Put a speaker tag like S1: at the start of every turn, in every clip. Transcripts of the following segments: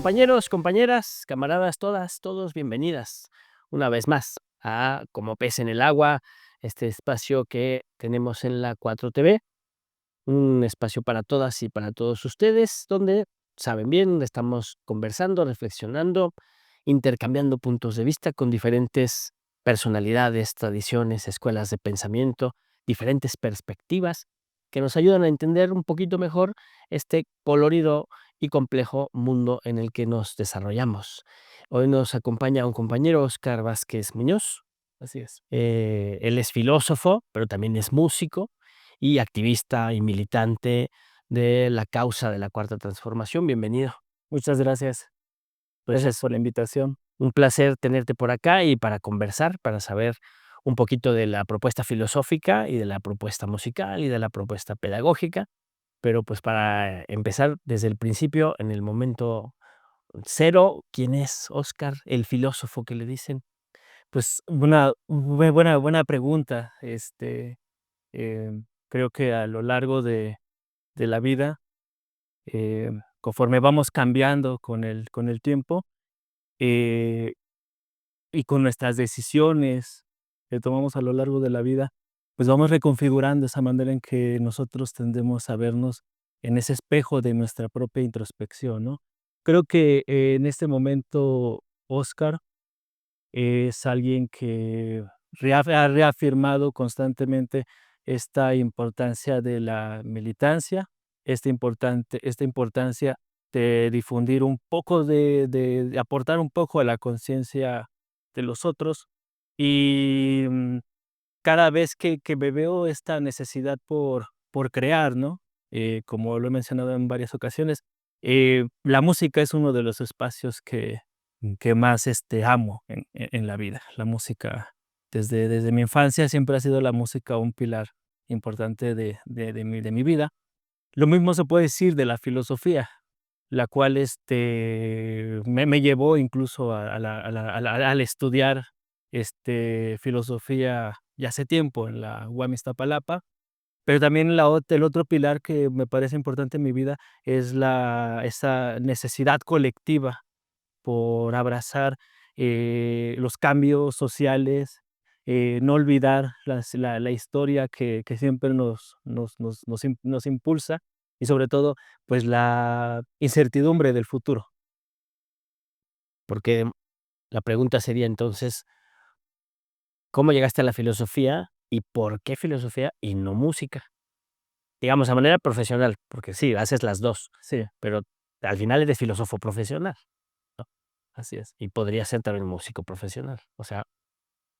S1: Compañeros, compañeras, camaradas, todas, todos, bienvenidas una vez más a Como pez en el agua, este espacio que tenemos en la 4TV, un espacio para todas y para todos ustedes, donde, saben bien, estamos conversando, reflexionando, intercambiando puntos de vista con diferentes personalidades, tradiciones, escuelas de pensamiento, diferentes perspectivas que nos ayudan a entender un poquito mejor este colorido y complejo mundo en el que nos desarrollamos. Hoy nos acompaña un compañero, Óscar Vázquez Muñoz.
S2: Así es.
S1: Él es filósofo, pero también es músico y activista y militante de la causa de la Cuarta Transformación. Bienvenido.
S2: Muchas gracias. Gracias
S1: Pues
S2: por la invitación.
S1: un placer tenerte por acá y para conversar, para saber un poquito de la propuesta filosófica y de la propuesta musical y de la propuesta pedagógica. Pero pues para empezar desde el principio, en el momento cero, ¿quién es Óscar, el filósofo que le dicen?
S2: Pues una buena pregunta. Creo que a lo largo de la vida, conforme vamos cambiando con el tiempo, eh, y con nuestras decisiones que tomamos a lo largo de la vida, pues vamos reconfigurando esa manera en que nosotros tendemos a vernos en ese espejo de nuestra propia introspección, ¿no? Creo que, en este momento, Óscar es alguien que ha reafirmado constantemente esta importancia de la militancia, esta importancia de difundir un poco de aportar un poco a la conciencia de los otros. Y, cada vez que me veo esta necesidad por crear, ¿no? Como lo he mencionado en varias ocasiones, la música es uno de los espacios que más, amo en la vida. La música, desde mi infancia siempre ha sido la música un pilar importante de mi vida. Lo mismo se puede decir de la filosofía, la cual, me llevó incluso al estudiar, filosofía ya hace tiempo en la UAM Iztapalapa, pero también el otro pilar que me parece importante en mi vida es esa necesidad colectiva por abrazar, los cambios sociales, no olvidar la historia que siempre nos impulsa y sobre todo, pues, la incertidumbre del futuro.
S1: Porque la pregunta sería entonces, ¿cómo llegaste a la filosofía y por qué filosofía y no música? Digamos, a manera profesional, porque sí, haces las 2,
S2: Sí,
S1: pero al final eres filósofo profesional, ¿no?
S2: así es.
S1: Y podrías ser también músico profesional. O sea,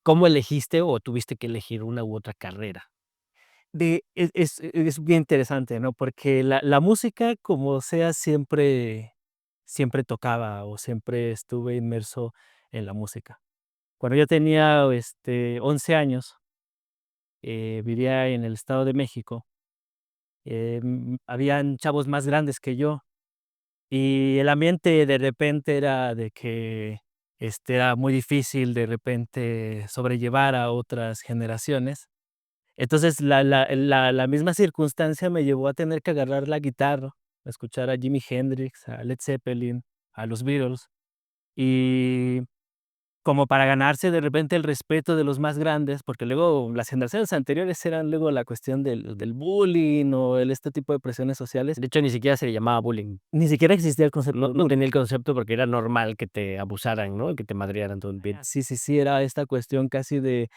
S1: ¿cómo elegiste o tuviste que elegir una u otra carrera?
S2: Es bien interesante, ¿no? Porque la música, como sea, siempre tocaba o siempre estuve inmerso en la música. Cuando yo tenía, 11 años, vivía en el Estado de México. Habían chavos más grandes que yo, y el ambiente de repente era de que, era muy difícil de repente sobrellevar a otras generaciones. Entonces, la misma circunstancia me llevó a tener que agarrar la guitarra, a escuchar a Jimi Hendrix, a Led Zeppelin, a los Beatles, y como para ganarse de repente el respeto de los más grandes, porque luego las generaciones anteriores eran luego la cuestión del bullying o este tipo de presiones sociales.
S1: De hecho, ni siquiera se le llamaba bullying.
S2: Ni siquiera existía el
S1: No
S2: concepto de
S1: no
S2: bullying.
S1: tenía el concepto porque era normal que te abusaran, ¿no? Que te madrearan todo el tiempo.
S2: Sí, sí, sí, era esta cuestión casi de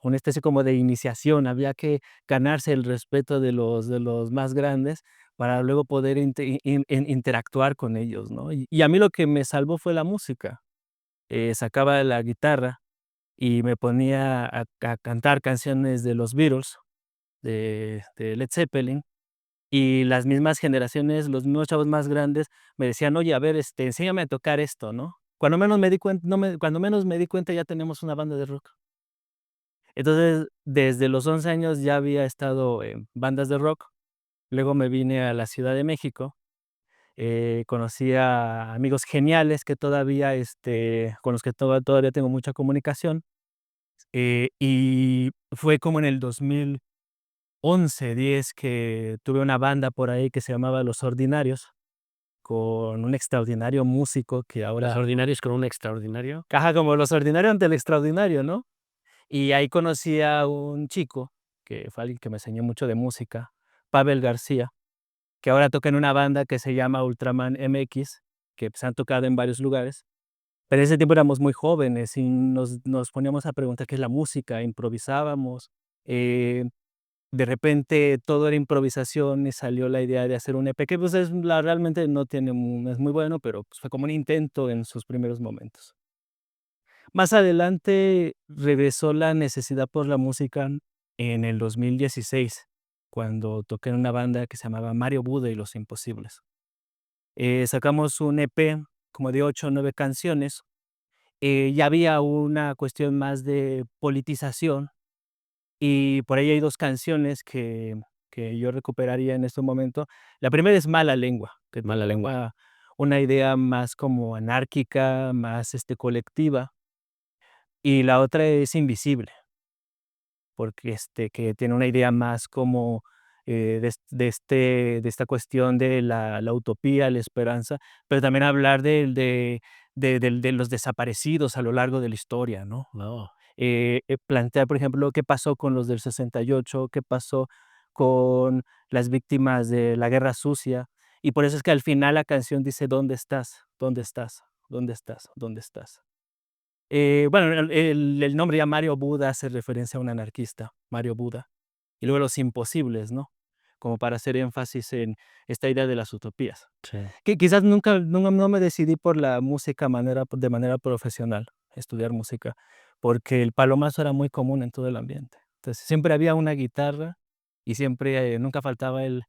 S2: una especie como de iniciación. Había que ganarse el respeto de los más grandes para luego poder interactuar con ellos, ¿no? Y a mí lo que me salvó fue la música. Sacaba la guitarra y me ponía a cantar canciones de los Beatles, de Led Zeppelin, y las mismas generaciones, los mismos chavos más grandes me decían: "Oye, a ver, enséñame a tocar esto", ¿no? Cuando menos me di cuenta, ya tenemos una banda de rock. Entonces, desde los 11 años ya había estado en bandas de rock. Luego me vine a la Ciudad de México, conocí a amigos geniales que todavía, con los que todavía tengo mucha comunicación. Y fue como en el 2011, 10 que tuve una banda por ahí que se llamaba Los Ordinarios. con un extraordinario músico que
S1: Los
S2: ahora
S1: ordinarios con un extraordinario.
S2: caja como los ordinarios ante el extraordinario, ¿no? Y ahí conocí a un chico que fue alguien que me enseñó mucho de música, Pavel García, que ahora toca en una banda que se llama Ultraman MX, que, pues, han tocado en varios lugares. Pero en ese tiempo éramos muy jóvenes y nos poníamos a preguntar qué es la música, improvisábamos. eh, de repente todo era improvisación y salió la idea de hacer un EP que, pues, realmente no tiene no es muy bueno, pero, pues, fue como un intento en sus primeros momentos. Más adelante regresó la necesidad por la música en el 2016, cuando toqué en una banda que se llamaba Mario Buda y Los Imposibles. Sacamos un EP como de 8 o 9 canciones. Ya había una cuestión más de politización y por ahí hay 2 canciones que yo recuperaría en este momento. La primera es Mala Lengua, que
S1: Mala lengua.
S2: toca una idea más como anárquica, más, colectiva, y la otra es Invisible, porque, que tiene una idea más como, de esta cuestión de la utopía, la esperanza, pero también hablar de los desaparecidos a lo largo de la historia, ¿no?
S1: No,
S2: Plantear, por ejemplo, qué pasó con los del 68, qué pasó con las víctimas de la Guerra Sucia, y por eso es que al final la canción dice: "¿Dónde estás? ¿Dónde estás? ¿Dónde estás? ¿Dónde estás?". Bueno, el nombre ya Mario Buda hace referencia a un anarquista, Mario Buda, y luego Los Imposibles, ¿no? Como para hacer énfasis en esta idea de las utopías.
S1: sí.
S2: Que quizás nunca no me decidí por la música de manera profesional, estudiar música, porque el palomazo era muy común en todo el ambiente. Entonces, siempre había una guitarra y siempre, nunca faltaba el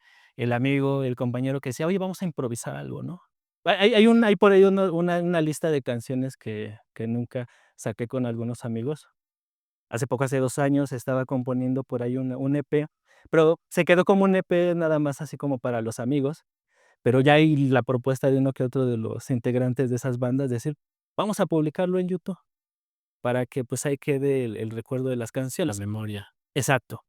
S2: amigo, el compañero que decía: "Oye, vamos a improvisar algo", ¿no? Hay por ahí una lista de canciones que nunca saqué con algunos amigos. Hace poco, hace 2 años, estaba componiendo por ahí un EP, pero se quedó como un EP nada más así como para los amigos. Pero ya hay la propuesta de uno que otro de los integrantes de esas bandas, decir: "Vamos a publicarlo en YouTube", para que, pues, ahí quede el recuerdo de las
S1: La
S2: canciones.
S1: memoria.
S2: Exacto.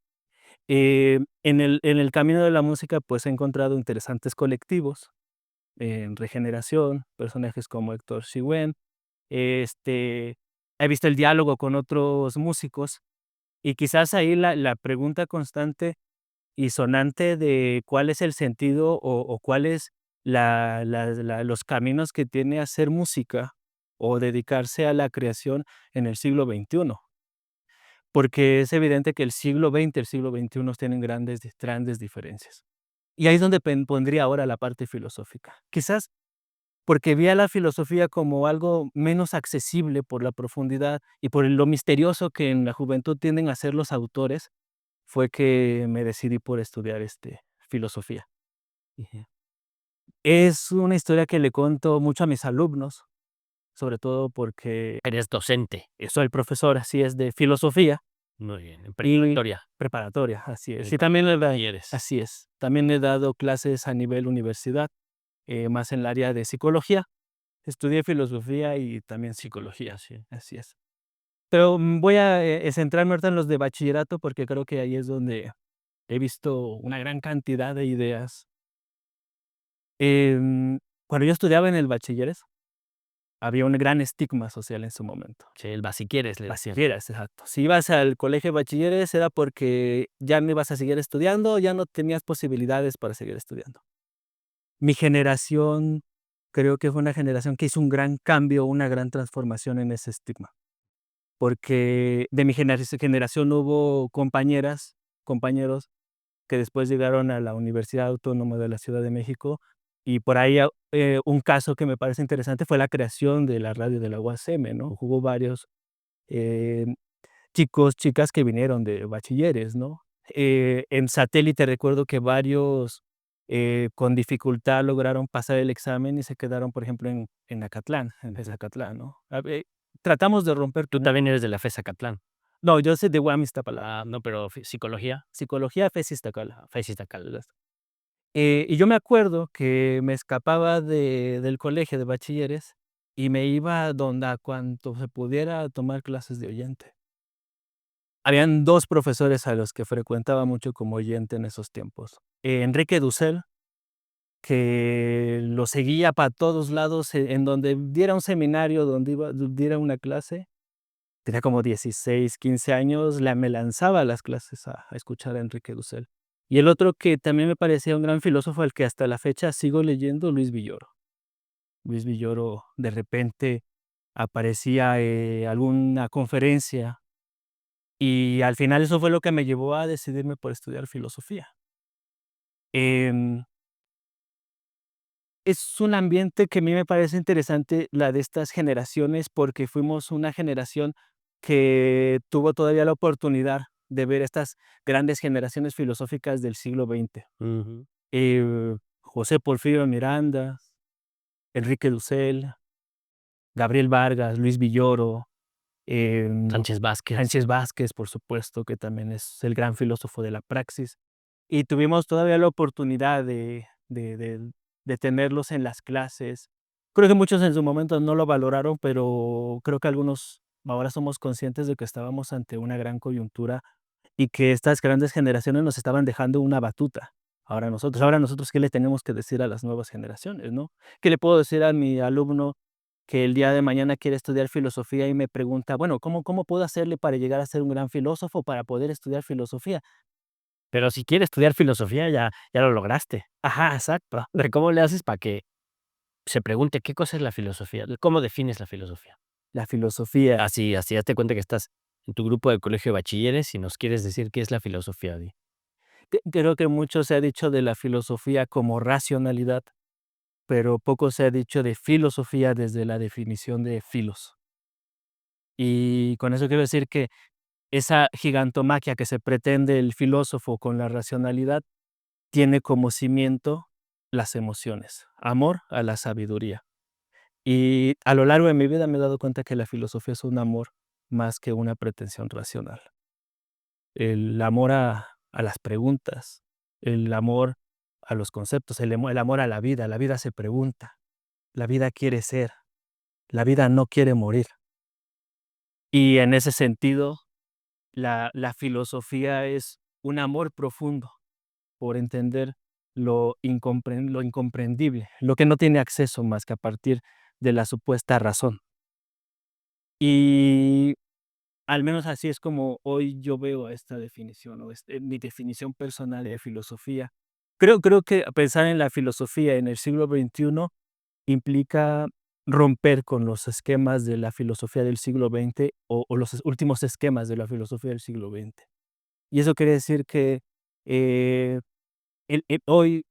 S2: En el camino de la música, pues, he encontrado interesantes colectivos, en Regeneración, personajes como Héctor Sihuén, este, he visto el diálogo con otros músicos, y quizás ahí la pregunta constante y sonante de cuál es el sentido o cuál es los caminos que tiene hacer música o dedicarse a la creación en el siglo XXI, porque es evidente que el siglo XX, el siglo XXI tienen grandes diferencias. Y ahí es donde pondría ahora la parte filosófica. Quizás porque vi a la filosofía como algo menos accesible por la profundidad y por lo misterioso que en la juventud tienden a ser los autores, fue que me decidí por estudiar, filosofía. Ujú. Es una historia que le cuento mucho a mis alumnos, sobre todo porque,
S1: Eres docente.
S2: soy profesor, así es, de filosofía
S1: Muy bien, en
S2: y
S1: preparatoria.
S2: preparatoria, así
S1: En
S2: es.
S1: el
S2: Y
S1: colegio
S2: también
S1: de bachilleres.
S2: así es, también he dado clases a nivel universidad, más en el área de psicología. Estudié filosofía y también psicología,
S1: Sí.
S2: así es. Pero, voy a, centrarme ahorita en los de bachillerato, porque creo que ahí es donde he visto una gran cantidad de ideas. Cuando yo estudiaba en el bachilleres, había un gran estigma social en su momento.
S1: Sí, el basiquieres le decían.
S2: Bachilleres, exacto. Si ibas al colegio de bachilleres era porque ya no ibas a seguir estudiando, ya no tenías posibilidades para seguir estudiando. Mi generación creo que fue una generación que hizo un gran cambio, una gran transformación en ese estigma, porque de mi generación hubo compañeras, compañeros que después llegaron a la Universidad Autónoma de la Ciudad de México, y por ahí, un caso que me parece interesante fue la creación de la radio de la UASM, ¿no? Hubo varios, eh, chicos, chicas que vinieron de bachilleres, ¿no? En satélite recuerdo que varios, con dificultad lograron pasar el examen y se quedaron, por ejemplo, en Acatlán, en Zacatlán, ¿no? Tratamos de romper
S1: Tú
S2: con
S1: también eres de la FES Acatlán.
S2: no, yo soy de UAM Iztapalapa,
S1: Ah, no, pero psicología,
S2: psicología, FES Iztacala.
S1: FES Iztacal.
S2: Y yo me acuerdo que me escapaba del colegio de bachilleres y me iba donde a cuanto se pudiera a tomar clases de oyente. Habían 2 profesores a los que frecuentaba mucho como oyente en esos tiempos. Enrique Dussel, que lo seguía para todos lados, en donde diera un seminario, diera una clase. Tenía como 16, 15 años, me lanzaba a las clases a escuchar a Enrique Dussel. Y el otro que también me parecía un gran filósofo, al que hasta la fecha sigo leyendo, Luis Villoro. Luis Villoro de repente aparecía, alguna conferencia, y al final eso fue lo que me llevó a decidirme por estudiar filosofía. Em, es un ambiente que a mí me parece interesante, la de estas generaciones, porque fuimos una generación que tuvo todavía la oportunidad de ver estas grandes generaciones filosóficas del siglo XX.
S1: Ujú.
S2: José Porfirio Miranda, Enrique Dussel, Gabriel Vargas, Luis Villoro,
S1: Sánchez Vázquez.
S2: Sánchez Vázquez, por supuesto, que también es el gran filósofo de la praxis. Y tuvimos todavía la oportunidad de tenerlos en las clases. Creo que muchos en su momento no lo valoraron, pero creo que algunos ahora somos conscientes de que estábamos ante una gran coyuntura y que estas grandes generaciones nos estaban dejando una batuta. Ahora nosotros, ¿qué le tenemos que decir a las nuevas generaciones, no? ¿Qué le puedo decir a mi alumno que el día de mañana quiere estudiar filosofía y me pregunta, bueno, ¿cómo puedo hacerle para llegar a ser un gran filósofo, para poder estudiar filosofía?
S1: Pero si quieres estudiar filosofía, ya lo lograste.
S2: Ajá, exacto.
S1: Pero ¿cómo le haces para que se pregunte qué cosa es la filosofía? ¿Cómo defines la filosofía?
S2: La filosofía.
S1: Así hazte cuenta que estás en tu grupo de colegio de bachilleres y nos quieres decir qué es la filosofía, di.
S2: Creo que mucho se ha dicho de la filosofía como racionalidad, pero poco se ha dicho de filosofía desde la definición de filos. Y con eso quiero decir que esa gigantomaquia que se pretende el filósofo con la racionalidad tiene como cimiento las emociones, amor a la sabiduría. Y a lo largo de mi vida me he dado cuenta que la filosofía es un amor más que una pretensión racional. El amor a las preguntas, el amor a los conceptos, el amor a la vida. La vida se pregunta, la vida quiere ser, la vida no quiere morir. Y en ese sentido, la filosofía es un amor profundo por entender lo incomprendible, lo que no tiene acceso más que a partir de la supuesta razón. Y al menos así es como hoy yo veo esta definición, o mi definición personal de filosofía. Creo que pensar en la filosofía en el siglo XXI implica romper con los esquemas de la filosofía del siglo XX o los últimos esquemas de la filosofía del siglo XX. Y eso quiere decir que eh, hoy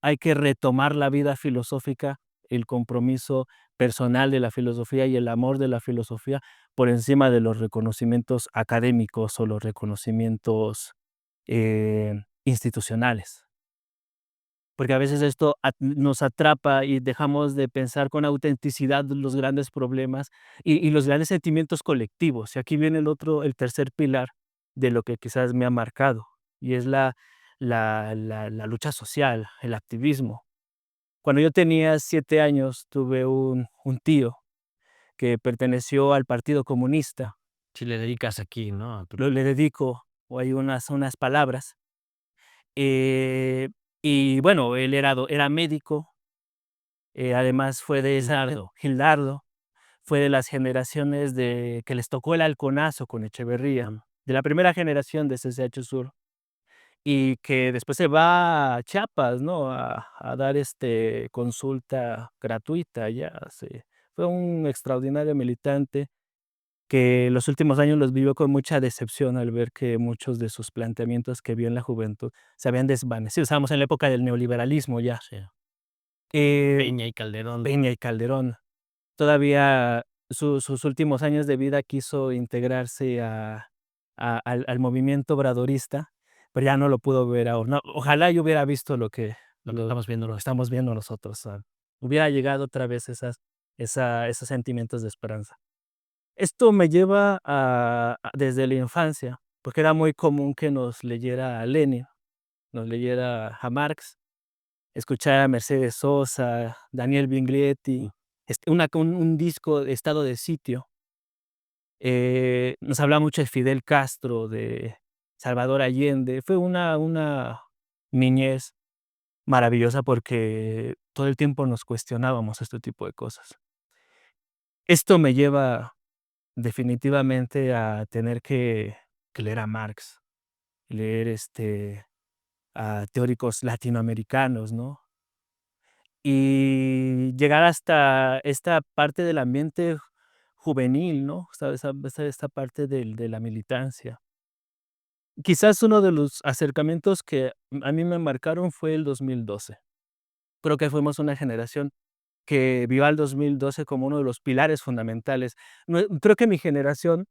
S2: hay que retomar la vida filosófica, el compromiso personal de la filosofía y el amor de la filosofía por encima de los reconocimientos académicos o los reconocimientos institucionales. Porque a veces esto nos atrapa y dejamos de pensar con autenticidad los grandes problemas y los grandes sentimientos colectivos. Y aquí viene el tercer pilar de lo que quizás me ha marcado, y es la lucha social, el activismo. Cuando yo tenía 7 años, tuve un tío que perteneció al Partido Comunista.
S1: Si le dedicas aquí, ¿no? A tu
S2: Le dedico hay unas palabras. Eh, y bueno, él era médico, además fue de esa
S1: Gildardo.
S2: Gildardo, fue de las generaciones que les tocó el halconazo con Echeverría,
S1: Mm.
S2: de la primera generación de CCH Sur, y que después se va a Chiapas, ¿no? A dar, consulta gratuita allá, fue un extraordinario militante que los últimos años los vivió con mucha decepción al ver que muchos de sus planteamientos que vio en la juventud se habían desvanecido. Estábamos en la época del neoliberalismo ya.
S1: Sí.
S2: Eh,
S1: Peña y Calderón.
S2: Peña y Calderón. Todavía sus últimos años de vida quiso integrarse al movimiento obradorista, pero ya no lo pudo ver ahora. No, ojalá yo hubiera visto
S1: Lo que estamos viendo
S2: lo que
S1: ahora.
S2: estamos viendo nosotros. Hubiera llegado otra vez esos sentimientos de esperanza. Esto me lleva desde la infancia, porque era muy común que nos leyera a Lenin, nos leyera a Marx, escuchar a Mercedes Sosa, Daniel
S1: Mm.
S2: Biglietti, un disco de Estado de Sitio. Nos hablaba mucho de Fidel Castro, de Salvador Allende. Fue una niñez maravillosa porque todo el tiempo nos cuestionábamos este tipo de cosas. Esto me lleva definitivamente a tener que leer a Marx, leer, a teóricos latinoamericanos, ¿no? Y llegar hasta esta parte del ambiente juvenil, ¿no? Esta parte de la militancia. Quizás uno de los acercamientos que a mí me marcaron fue el 2012. Creo que fuimos una generación que vio al 2012 como uno de los pilares fundamentales. Creo que mi generación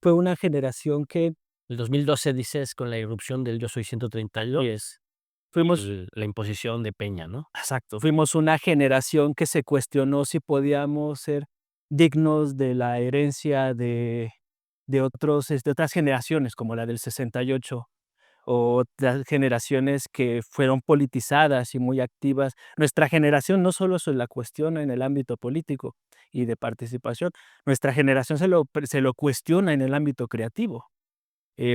S2: fue una generación que
S1: El 2012 dices con la irrupción del Yo Soy 132 y es
S2: fuimos
S1: la imposición de Peña, ¿no?
S2: exacto, fuimos una generación que se cuestionó si podíamos ser dignos de la herencia de otras generaciones, como la del 68, o otras generaciones que fueron politizadas y muy activas. Nuestra generación no solo se la cuestiona en el ámbito político y de participación, nuestra generación se lo cuestiona en el ámbito creativo.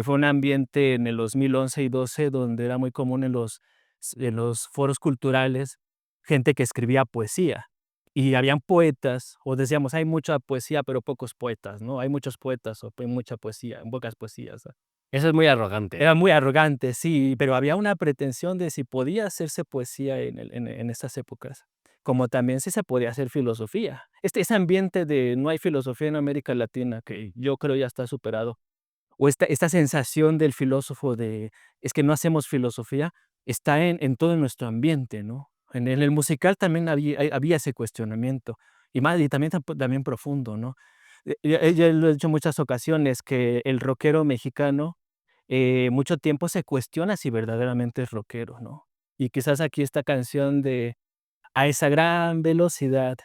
S2: Fue un ambiente en el 2011 y 12 donde era muy común en los foros culturales gente que escribía poesía. Y habían poetas, o decíamos, hay mucha poesía, pero pocos poetas, ¿no? Hay muchos poetas o hay mucha poesía, pocas poesías.
S1: Eso es muy arrogante.
S2: Era muy arrogante, sí, pero había una pretensión de si podía hacerse poesía en esas épocas, como también si se podía hacer filosofía. Ese ambiente de no hay filosofía en América Latina, que yo creo ya está superado, o esta sensación del filósofo de: "Es que no hacemos filosofía", está en todo nuestro ambiente, ¿no? En el musical también había ese cuestionamiento, y también también profundo, ¿no? Ya lo he dicho en muchas ocasiones, que el rockero mexicano, mucho tiempo se cuestiona si verdaderamente es rockero, ¿no? Y quizás aquí esta canción de a esa gran velocidad,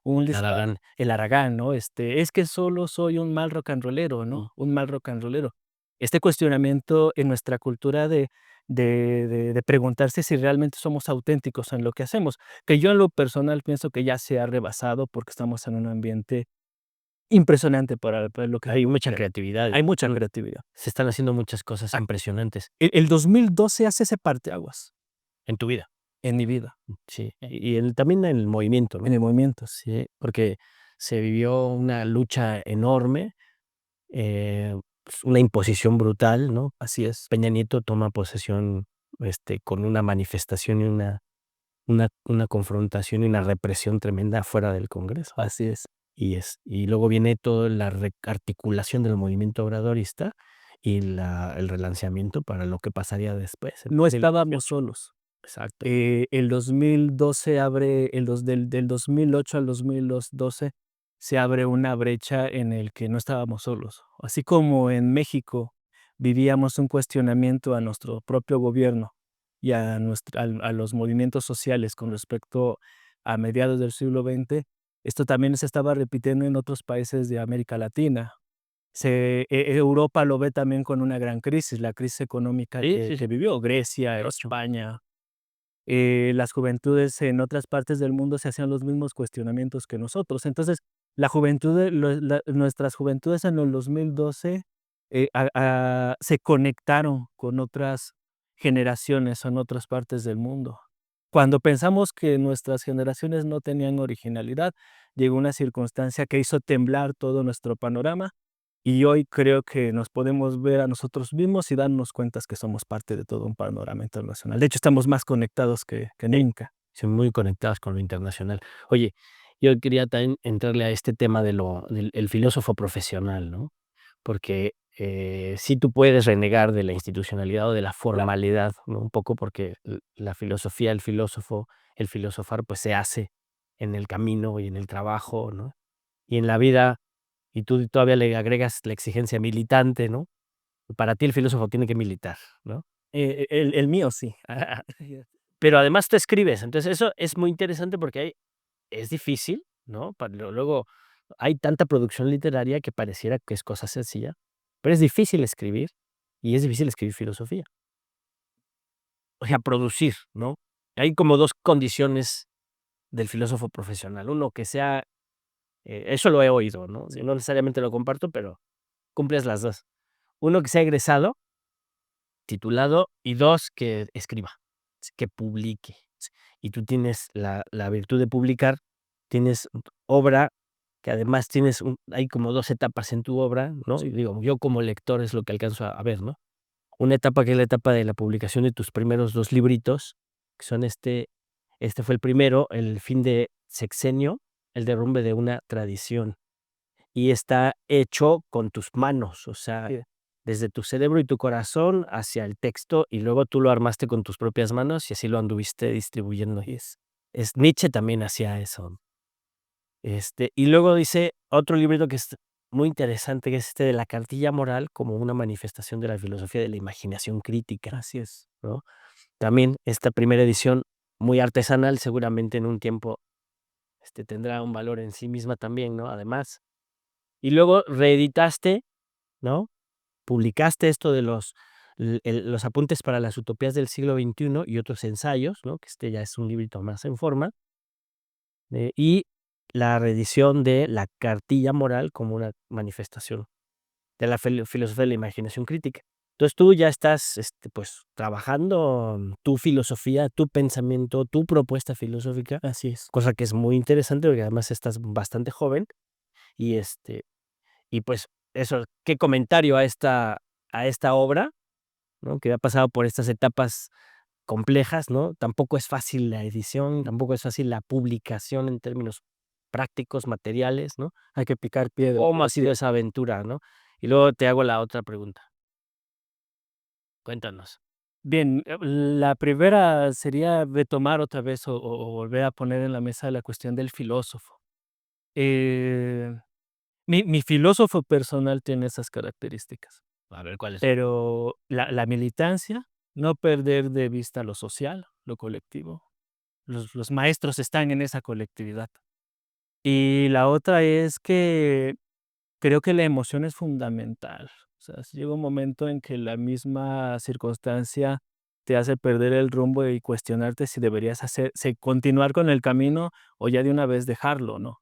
S2: un disparo,
S1: Aragán.
S2: el Aragán, ¿no? Es que solo soy un mal rock and rollero,
S1: Mm.
S2: ¿no? Un mal rock and rollero. Este cuestionamiento en nuestra cultura de preguntarse si realmente somos auténticos en lo que hacemos, que yo en lo personal pienso que ya se ha rebasado porque estamos en un ambiente impresionante para lo que
S1: Hay mucha
S2: hacer.
S1: creatividad.
S2: Hay mucha creatividad.
S1: Se están haciendo muchas cosas
S2: Ah,
S1: impresionantes
S2: el 2012 hace ese parteaguas
S1: en tu vida.
S2: en mi vida,
S1: Sí, y también en el movimiento, ¿no?
S2: en el movimiento.
S1: Sí, porque se vivió una lucha enorme, pues, una imposición brutal, ¿no?
S2: Así es,
S1: Peña Nieto toma posesión, con una manifestación y una confrontación y una represión tremenda fuera del Congreso.
S2: así es.
S1: Y luego viene toda la rearticulación del movimiento obradorista y el relanzamiento para lo que pasaría después,
S2: No
S1: del
S2: estábamos
S1: 18.
S2: solos.
S1: Exacto.
S2: El 2012 abre, del 2008 al 2012 se abre una brecha en el que no estábamos solos. Así como en México vivíamos un cuestionamiento a nuestro propio gobierno y a los movimientos sociales con respecto a mediados del siglo XX, esto también se estaba repitiendo en otros países de América Latina. Europa lo ve también con una gran crisis, la crisis económica
S1: Sí,
S2: que
S1: sí, sí.
S2: vivió Grecia,
S1: Ocho.
S2: España. Las juventudes en otras partes del mundo se hacían los mismos cuestionamientos que nosotros. Entonces, la juventud nuestras juventudes en el 2012, se conectaron con otras generaciones en otras partes del mundo. Cuando pensamos que nuestras generaciones no tenían originalidad, llegó una circunstancia que hizo temblar todo nuestro panorama, y hoy creo que nos podemos ver a nosotros mismos y darnos cuenta que somos parte de todo un panorama internacional. De hecho, estamos más conectados que nunca.
S1: Sí, muy conectadas con lo internacional. Oye, yo quería también entrarle a este tema del el filósofo profesional, ¿no? Porque, sí tú puedes renegar de la institucionalidad o de la formalidad, ¿no? Un poco porque la filosofía, el filósofo, el filosofar, pues, se hace en el camino y en el trabajo, ¿no? Y en la vida, y tú todavía le agregas la exigencia militante, ¿no? Para ti el filósofo tiene que militar, ¿no?
S2: El mío sí.
S1: Pero además tú escribes, entonces eso es muy interesante porque es difícil, ¿no? Luego hay tanta producción literaria que pareciera que es cosa sencilla, pero es difícil escribir y es difícil escribir filosofía. O sea, producir, ¿no? Hay como 2 condiciones del filósofo profesional. Uno, que sea, eso lo he oído, ¿no?
S2: Sí.
S1: No necesariamente lo comparto, pero cumples las 2. Uno, que sea egresado, titulado, y 2 que escriba, que publique. y tú tienes la virtud de publicar, tienes obra que además hay como 2 etapas en tu obra, ¿no? Y digo, yo como lector es lo que alcanzo a ver, ¿no? Una etapa que es la etapa de la publicación de tus primeros 2 libritos, que son este fue el primero, El fin de sexenio, el derrumbe de una tradición, y está hecho con tus manos, o sea,
S2: Sí.
S1: desde tu cerebro y tu corazón hacia el texto, y luego tú lo armaste con tus propias manos y así lo anduviste distribuyendo. Y Nietzsche también hacía eso. Y luego dice otro librito que es muy interesante, que es de La cartilla moral como una manifestación de la filosofía de la imaginación crítica,
S2: Así es.
S1: ¿no? También esta primera edición muy artesanal, seguramente en un tiempo, tendrá un valor en sí misma también, ¿no? Además. Y luego reeditaste, ¿no? Publicaste esto de los apuntes para las utopías del siglo XXI y otros ensayos, ¿no? Que ya es un librito más en forma. Y la reedición de La cartilla moral como una manifestación de la filosofía de la imaginación crítica. Entonces tú ya estás, pues, trabajando tu filosofía, tu pensamiento, tu propuesta filosófica,
S2: Así es.
S1: cosa que es muy interesante porque además estás bastante joven y, y pues eso, qué comentario a esta obra, ¿no? Que ha pasado por estas etapas complejas, ¿no? Tampoco es fácil la edición, tampoco es fácil la publicación en términos prácticos, materiales, ¿no?
S2: Hay que picar piedra.
S1: ¿Cómo ha sido esa aventura, no? Y luego te hago la otra pregunta. Cuéntanos.
S2: Bien, la primera sería retomar otra vez o volver a poner en la mesa la cuestión del filósofo. Eh, mi filósofo personal tiene esas características,
S1: A ver, ¿cuáles son?
S2: pero la militancia, no perder de vista lo social, lo colectivo. Los maestros están en esa colectividad. Y la otra es que creo que la emoción es fundamental. O sea, si llega un momento en que la misma circunstancia te hace perder el rumbo y cuestionarte si deberías continuar con el camino o ya de una vez dejarlo, ¿no?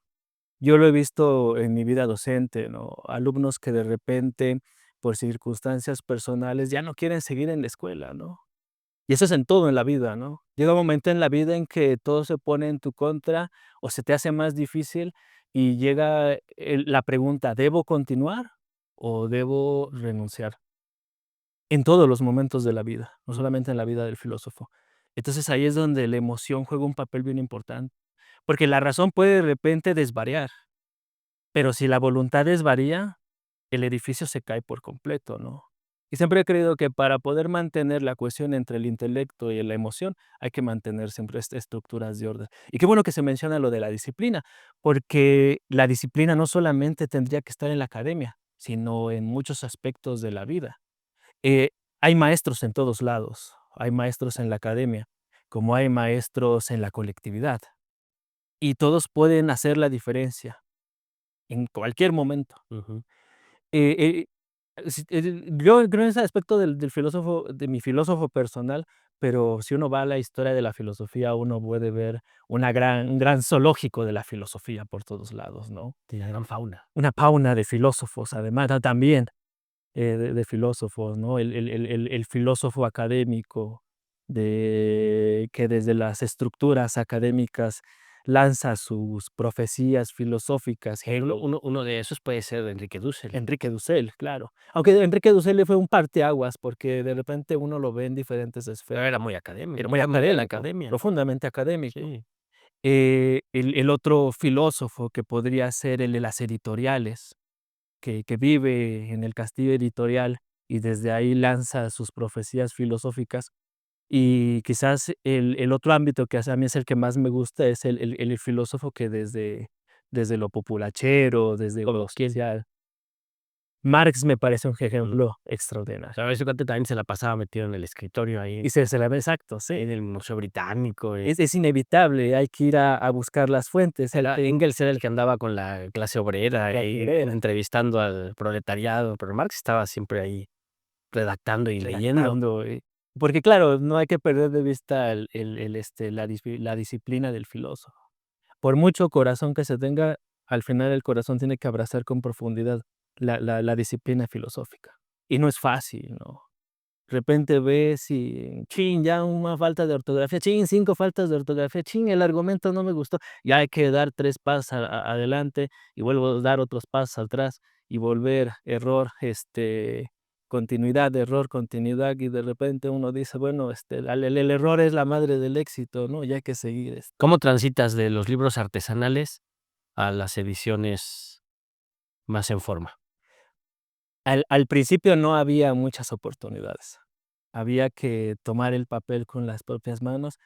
S2: Yo lo he visto en mi vida docente, ¿no? Alumnos que de repente, por circunstancias personales, ya no quieren seguir en la escuela, ¿no? Y eso es en todo en la vida, ¿no? Llega un momento en la vida en que todo se pone en tu contra o se te hace más difícil y llega la pregunta, ¿debo continuar o debo renunciar? En todos los momentos de la vida, no
S1: Mm,
S2: solamente en la vida del filósofo. Entonces ahí es donde la emoción juega un papel bien importante, porque la razón puede de repente desvariar, pero si la voluntad desvaría, el edificio se cae por completo, ¿no? Y siempre he creído que para poder mantener la cohesión entre el intelecto y la emoción, hay que mantener siempre estructuras de orden. Y qué bueno que se menciona lo de la disciplina, porque la disciplina no solamente tendría que estar en la academia, sino en muchos aspectos de la vida. Eh, Hay maestros en todos lados, hay maestros en la academia, como hay maestros en la colectividad, y todos pueden hacer la diferencia en cualquier momento.
S1: ujú.
S2: Eh yo creo en ese aspecto del filósofo, de mi filósofo personal, pero si uno va a la historia de la filosofía, uno puede ver un gran zoológico de la filosofía por todos lados, ¿no?
S1: Sí, la gran fauna.
S2: Una fauna de filósofos, además, también, de filósofos, ¿no? El filósofo académico que desde las estructuras académicas lanza sus profecías filosóficas.
S1: Uno de esos puede ser Enrique Dussel.
S2: Enrique Dussel, claro. Aunque Enrique Dussel fue un parteaguas, porque de repente uno lo ve en diferentes
S1: Pero
S2: esferas.
S1: era muy académico,
S2: Era muy
S1: en la
S2: académico,
S1: academia.
S2: profundamente académico.
S1: Sí.
S2: El otro filósofo que podría ser el de las editoriales, que vive en el castillo editorial y desde ahí lanza sus profecías filosóficas. Y quizás el otro ámbito que a mí es el que más me gusta es el filósofo que desde lo populachero, desde lo
S1: ¿Quién?
S2: social. Marx me parece un
S1: Mm.
S2: ejemplo extraordinario.
S1: Sabes, ese cuate también se la pasaba metido en el escritorio ahí
S2: Y se la ve exacto, sí.
S1: en el Museo Británico.
S2: Es inevitable, hay que ir a buscar las fuentes.
S1: Engels era el que andaba con la clase obrera
S2: La
S1: y
S2: primera,
S1: entrevistando al proletariado, pero Marx estaba siempre ahí redactando y leyendo.
S2: redactando, porque claro, no hay que perder de vista la disciplina del filósofo. Por mucho corazón que se tenga, al final el corazón tiene que abrazar con profundidad la disciplina filosófica. Y no es fácil, ¿no? repente ves y, chin, ya una falta de ortografía, chin, 5 faltas de ortografía, chin, el argumento no me gustó. Ya hay que dar 3 pasos adelante y vuelvo a dar otros pasos atrás y volver, error, continuidad, error, continuidad, y de repente uno dice, bueno, el error es la madre del éxito, ¿no? Y hay que seguir.
S1: ¿Cómo transitas de los libros artesanales a las ediciones más en forma?
S2: Al principio no había muchas oportunidades. Había que tomar el papel con las propias manos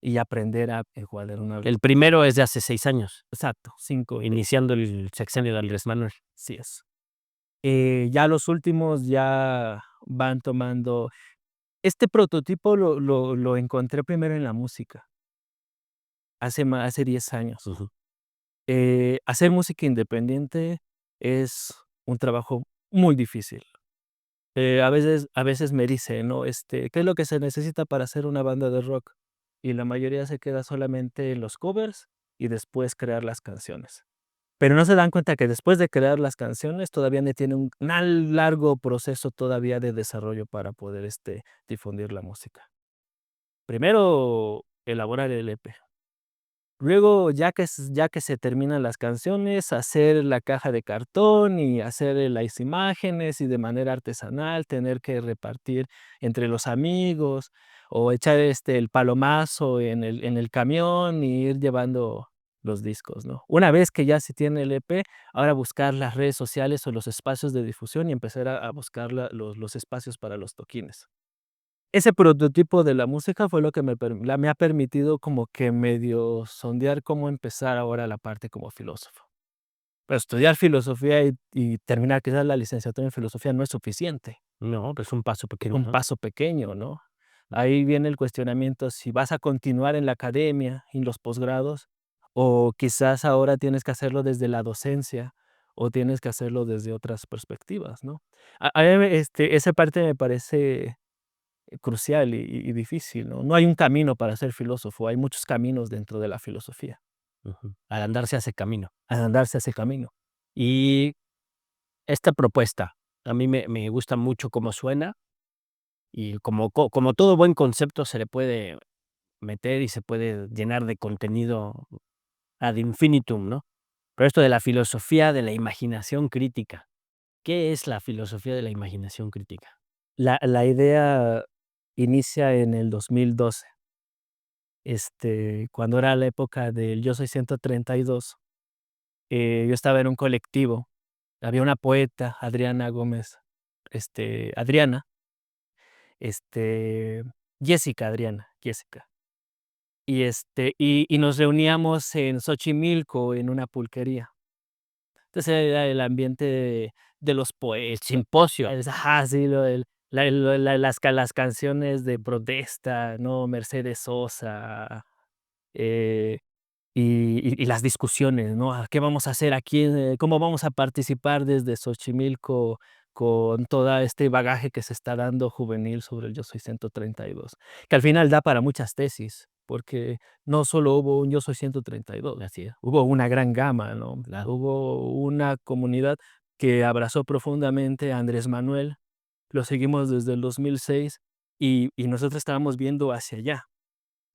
S2: y aprender a encuadernar.
S1: El primero es de hace 6 años,
S2: Exacto, 5,
S1: iniciando el sexenio de Andrés Manuel.
S2: sí es. Ya los últimos ya van tomando este prototipo lo encontré primero en la música, hace 10 años.
S1: Ujú.
S2: Hacer música independiente es un trabajo muy difícil. A veces me dicen, ¿no? ¿Qué es lo que se necesita para hacer una banda de rock? Y la mayoría se queda solamente en los covers y después crear las canciones. Pero no se dan cuenta que después de crear las canciones todavía tiene un largo proceso todavía de desarrollo para poder, difundir la música. Primero, elaborar el EP. Luego, ya que se terminan las canciones, hacer la caja de cartón y hacer, las imágenes, y de manera artesanal tener que repartir entre los amigos, o echar, el palomazo en el camión y ir llevando los discos, ¿no? Una vez que ya se tiene el EP, ahora buscar las redes sociales o los espacios de difusión y empezar a buscar los espacios para los toquines. Ese prototipo de la música fue lo que me ha permitido como que medio sondear cómo empezar ahora la parte como filósofo. Pero estudiar filosofía y terminar quizás la licenciatura en filosofía no es suficiente,
S1: No, pues un paso pequeño,
S2: un
S1: ¿no?
S2: paso pequeño, ¿no? Ahí viene el cuestionamiento si vas a continuar en la academia, en los posgrados, o quizás ahora tienes que hacerlo desde la docencia, o tienes que hacerlo desde otras perspectivas, ¿no? A mí, esa parte me parece crucial y difícil, ¿no? No hay un camino para ser filósofo, hay muchos caminos dentro de la filosofía,
S1: Ujú. Al andar se hace camino.
S2: al andarse ese camino.
S1: Y esta propuesta, a mí me gusta mucho cómo suena y como todo buen concepto se le puede meter y se puede llenar de contenido ad infinitum, ¿no? Pero esto de la filosofía de la imaginación crítica, ¿qué es la filosofía de la imaginación crítica?
S2: La idea inicia en el 2012, cuando era la época del Yo Soy 132. Yo estaba en un colectivo, había una poeta, Adriana Gómez, Adriana, este, Jessica. Y nos reuníamos en Xochimilco, en una pulquería. Entonces, era el ambiente de los poetas,
S1: Simposio.
S2: ajá, sí, lo del las canciones de protesta, ¿no? Mercedes Sosa, eh, y las discusiones, ¿no? ¿Qué vamos a hacer aquí? ¿Cómo vamos a participar desde Xochimilco con todo este bagaje que se está dando juvenil sobre el Yo Soy 132? Que al final da para muchas tesis, porque no solo hubo un Yo Soy 132,
S1: Así es,
S2: hubo una gran gama, ¿no?
S1: claro.
S2: Hubo una comunidad que abrazó profundamente a Andrés Manuel, lo seguimos desde el 2006 y nosotros estábamos viendo hacia allá.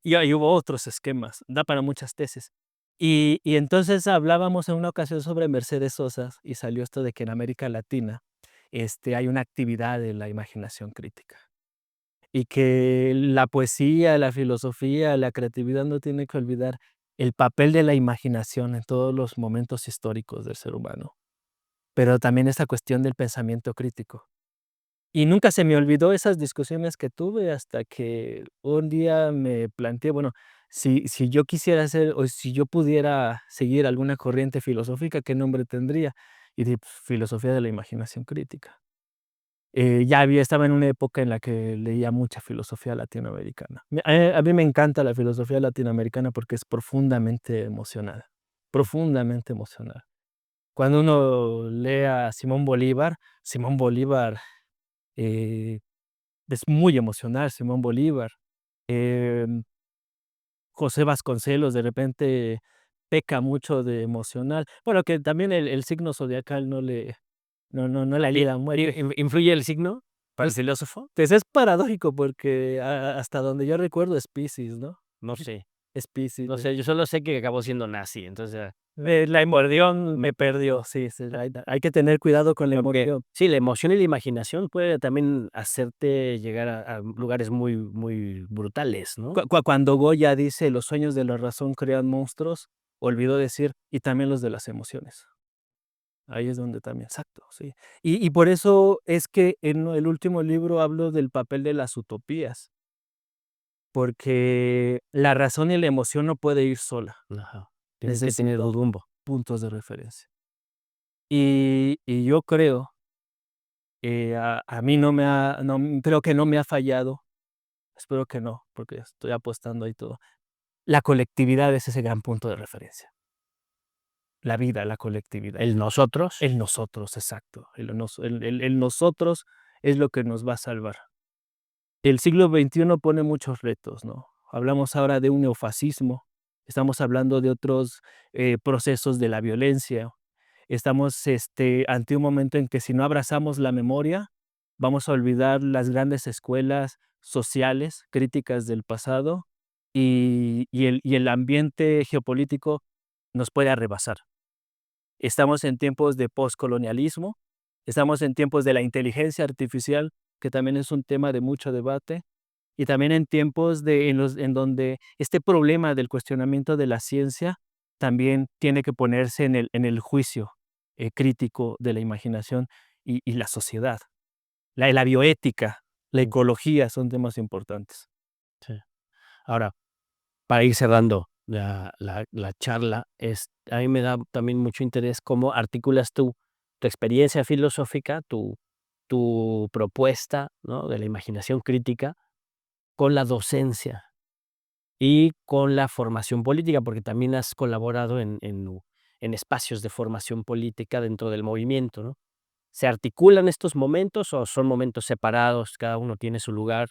S2: Y ahí hubo otros esquemas, da para muchas tesis. Y entonces hablábamos en una ocasión sobre Mercedes Sosa y salió esto de que en América Latina, hay una actividad de la imaginación crítica y que la poesía, la filosofía, la creatividad no tiene que olvidar el papel de la imaginación en todos los momentos históricos del ser humano, pero también esta cuestión del pensamiento crítico. Y nunca se me olvidó esas discusiones que tuve hasta que un día me planteé, bueno, si yo quisiera hacer o si yo pudiera seguir alguna corriente filosófica, ¿qué nombre tendría? Y di filosofía de la imaginación crítica. Estaba en una época en la que leía mucha filosofía latinoamericana. A mí me encanta la filosofía latinoamericana porque es profundamente emocional, profundamente emocional. Cuando uno lee a Simón Bolívar, eh, es muy emocional Simón Bolívar. Em, José Vasconcelos de repente peca mucho de emocional. Bueno, que también el signo zodiacal no le ayuda
S1: ¿Influye el signo? para el filósofo.
S2: Pues es paradójico porque hasta donde yo recuerdo es Piscis, ¿no?
S1: No sé,
S2: Es Piscis.
S1: no sé, yo solo sé que acabó siendo nazi, entonces
S2: La emoción me perdió, sí, sí, hay que tener cuidado con la
S1: porque
S2: emoción.
S1: sí, la emoción y la imaginación puede también hacerte llegar a lugares muy, muy brutales, ¿no?
S2: Cuando Goya dice: "Los sueños de la razón crean monstruos", olvidó decir: "Y también los de las emociones". Ahí es donde también exacto, sí. Y por eso es que en el último libro hablo del papel de las utopías, porque la razón y la emoción no puede ir sola,
S1: Ajá. Tienen que tener
S2: necesito
S1: un rumbo.
S2: puntos de referencia. Y yo creo, a mí no me ha no, creo que no me ha fallado, espero que no, porque estoy apostando ahí todo. La colectividad es ese gran punto de referencia. La vida, la colectividad.
S1: El nosotros.
S2: El nosotros, exacto. El nosotros es lo que nos va a salvar. El siglo XXI pone muchos retos, ¿no? Hablamos ahora de un neofascismo, estamos hablando de otros procesos de la violencia, estamos ante un momento en que si no abrazamos la memoria, vamos a olvidar las grandes escuelas sociales críticas del pasado y el ambiente geopolítico nos puede arrebasar. Estamos en tiempos de poscolonialismo, estamos en tiempos de la inteligencia artificial, que también es un tema de mucho debate, y también en tiempos en donde este problema del cuestionamiento de la ciencia también tiene que ponerse en el juicio crítico de la imaginación y la sociedad. La bioética, la
S1: Mm,
S2: ecología son temas importantes.
S1: sí. Ahora, para ir cerrando la charla, a mí me da también mucho interés cómo articulas tú tu experiencia filosófica, tu propuesta, ¿no?, de la imaginación crítica con la docencia y con la formación política, porque también has colaborado en espacios de formación política dentro del movimiento, ¿no? ¿Se articulan estos momentos o son momentos separados, cada uno tiene su lugar?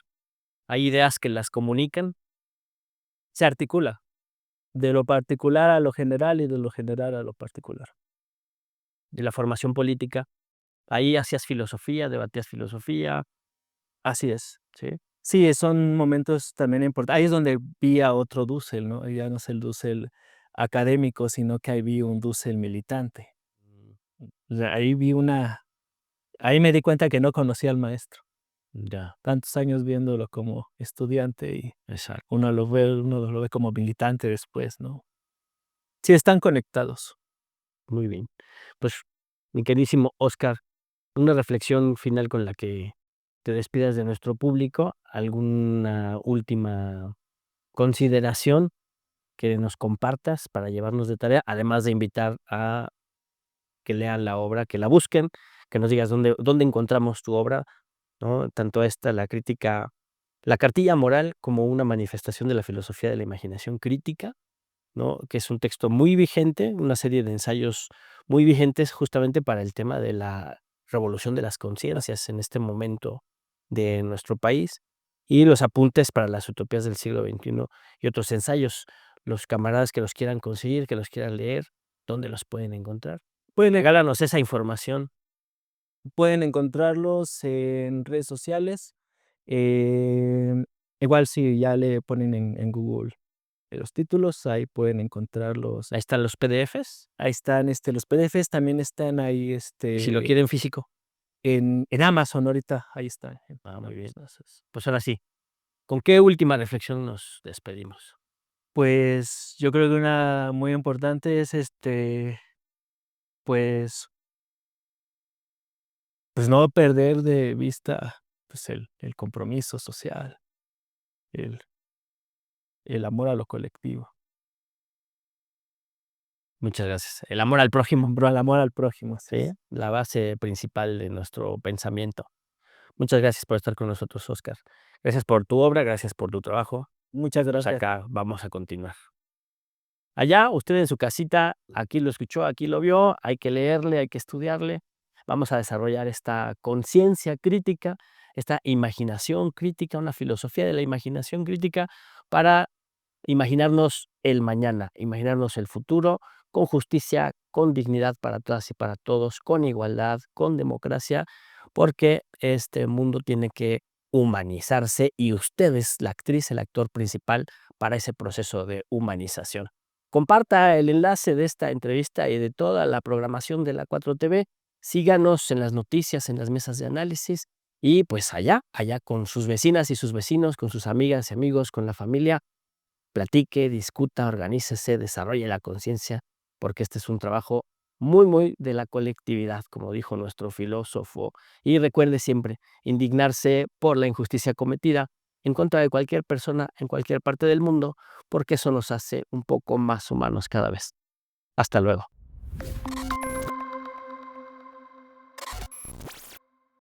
S1: ¿Hay ideas que las comunican?
S2: Se articula de lo particular a lo general y de lo general a lo particular.
S1: De la formación política, ahí hacías filosofía, debatías filosofía,
S2: Así es.
S1: ¿sí?
S2: Sí, son momentos también importantes. Ahí es donde vi a otro Dussel, ¿no? Ya no es el Dussel académico, sino que ahí vi un Dussel militante.
S1: Mm,
S2: O sea, ahí me di cuenta que no conocía al maestro.
S1: ya,
S2: Tantos años viéndolo como estudiante y
S1: exacto,
S2: uno lo ve como militante después, ¿no? Sí, están conectados.
S1: muy bien. Pues, mi queridísimo Óscar, una reflexión final con la que te despidas de nuestro público, ¿alguna última consideración que nos compartas para llevarnos de tarea? Además de invitar a que lean la obra, que la busquen, que nos digas dónde encontramos tu obra, ¿no? Tanto esta, la crítica, la cartilla moral, como una manifestación de la filosofía de la imaginación crítica, ¿no? Que es un texto muy vigente, una serie de ensayos muy vigentes justamente para el tema de la revolución de las conciencias en este momento de nuestro país, y los apuntes para las utopías del siglo XXI y otros ensayos. Los camaradas que los quieran conseguir, que los quieran leer, ¿dónde los pueden encontrar?
S2: Pueden, en-
S1: Regálanos esa información.
S2: pueden encontrarlos en redes sociales. em, Igual si ya le ponen en Google los títulos, ahí pueden encontrarlos.
S1: Ahí están los PDFs,
S2: Ahí están los PDFs, también están ahí
S1: y si lo quieren físico.
S2: en Amazon ahorita, ahí está. En
S1: Muy bien.
S2: Amazon,
S1: Pues ahora sí, ¿con qué última reflexión nos despedimos?
S2: pues yo creo que una muy importante es pues, pues no perder de vista pues el compromiso social, el, el amor a lo colectivo,
S1: Muchas gracias. El amor al prójimo,
S2: el amor al prójimo, así
S1: ¿sí?
S2: es.
S1: La base principal de nuestro pensamiento. Muchas gracias por estar con nosotros, Óscar. Gracias por tu obra, gracias por tu trabajo.
S2: Muchas
S1: Pues
S2: gracias.
S1: acá vamos a continuar. Allá, usted en su casita, aquí lo escuchó, aquí lo vio, hay que leerle, hay que estudiarle. Vamos a desarrollar esta conciencia crítica, esta imaginación crítica, una filosofía de la imaginación crítica para imaginarnos el mañana, imaginarnos el futuro con justicia, con dignidad para todas y para todos, con igualdad, con democracia, porque este mundo tiene que humanizarse y usted es la actriz, el actor principal para ese proceso de humanización. Comparta el enlace de esta entrevista y de toda la programación de la 4TV. Síganos en las noticias, en las mesas de análisis y pues allá con sus vecinas y sus vecinos, con sus amigas y amigos, con la familia, platique, discuta, organícese, desarrolle la conciencia, porque este es un trabajo muy, muy de la colectividad, como dijo nuestro filósofo. Y recuerde siempre indignarse por la injusticia cometida en contra de cualquier persona en cualquier parte del mundo, porque eso nos hace un poco más humanos cada vez. Hasta luego.